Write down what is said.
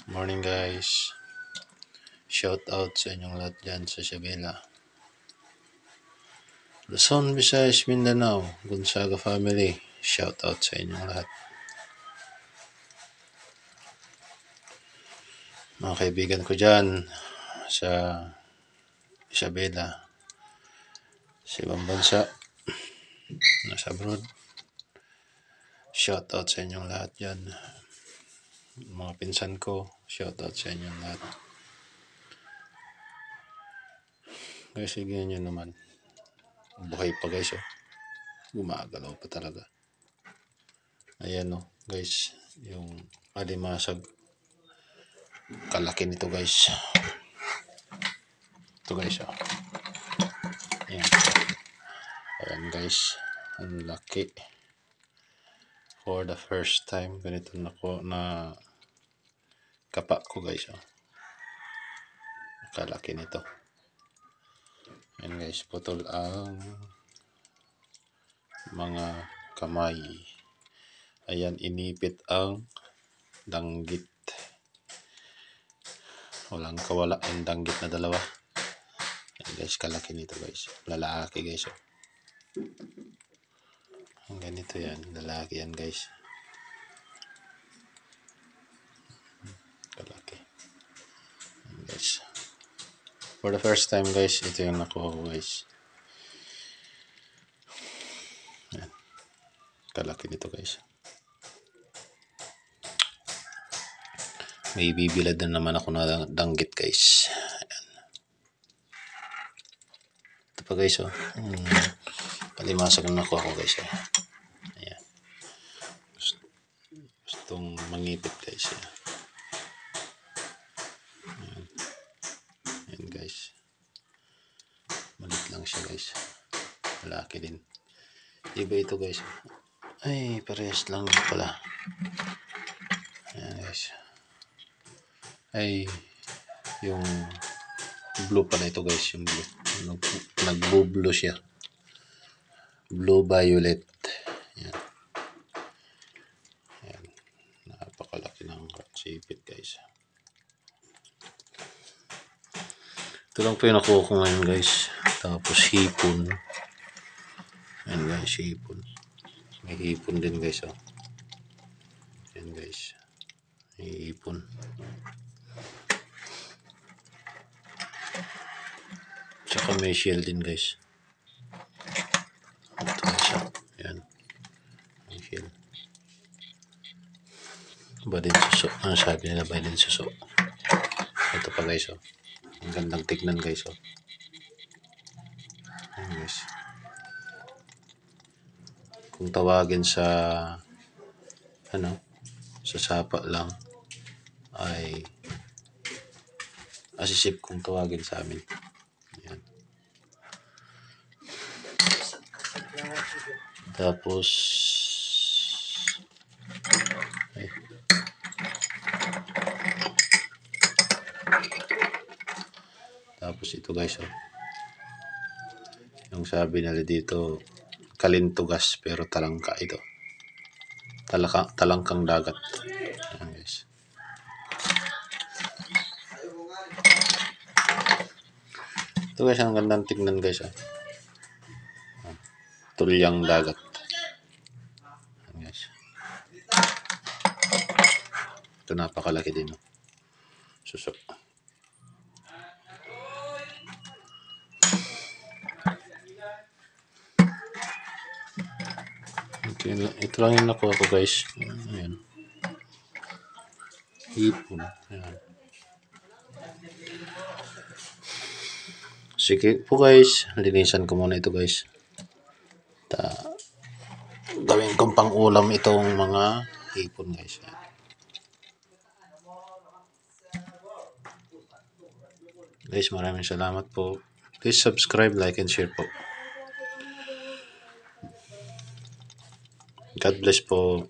Morning guys. Shout out sa inyong lahat dyan sa Isabela. Luzon, Visayas, Mindanao, Gonzaga family. Shout out sa inyong lahat. Mga kaibigan ko dyan sa Isabela, sa ibang bansa, nasa abroad. Shout out sa inyong lahat dyan. Mga pinsan ko, shout out sa inyong lahat. Guys, sige nyo naman. Buhay pa guys, oh. Gumagalaw pa talaga. Ayan, oh, guys, yung alimasag. Kalaki nito guys. Ito guys, oh. Ayan. Ayan guys, ang laki. For the first time, ganito na kapa ko guys, oh. Kalaki nito. Ayan guys, putol ang mga kamay. Ayan, inipit ang danggit. Walang kawala yung danggit na dalawa. Ayan guys, kalaki nito guys. Lalaki guys, oh. Ang ganito yan, lalaki yan guys. Kalaki. Ayan guys. For the first time guys, ito yung nakuha ko guys. Ayan. Kalaki nito guys. May bibilad na naman ako na danggit guys. Ayan. Ito pa guys, oh. Palimasag na nakuha ko guys, oh. Ayan. Gustong mangipit guys, eh. Ayan. Ayan guys. Malit lang siya guys. Malaki din. Iba ito guys. Ay, parehas lang pala. Ayan guys. Ay, yung blue pala ito guys. Yung blue. Nagbo-blue siya. Blue violet. Ayan. Ayan. Napakalaki ng sipit guys. Ito lang po yung nakuha ko ngayon guys. Tapos hipon. Ayan guys, hipon. May hipon din guys, oh. Ayan guys. May hipon. Tsaka may shell din guys. Ito guys, oh. Ayan. May shell. Ba din suso. Ano sabi nila? Ba din suso. Ito pa guys, oh. Ang gandang tignan guys, oh. Ayan guys. Kung tawagin sa sa sapa lang ay asisip kung tawagin sa amin. Ayan. Tapos ito guys, oh. Yung sabi nila dito kalintugas pero talangka ito. Talangkang dagat. Ayan guys. Ito guys, ang gandang tignan guys, ah. Tulyang dagat. Ayan guys. Ito napakalaki din, oh. Suso. Ito lang yung nakuha ko guys. Ayan. Hipon. Ayan. Sige po guys. Linisan ko muna ito guys. Gawin kong pang ulam itong mga hipon guys. Ayan. Guys, maraming salamat po. Please subscribe, like, and share po. God bless po.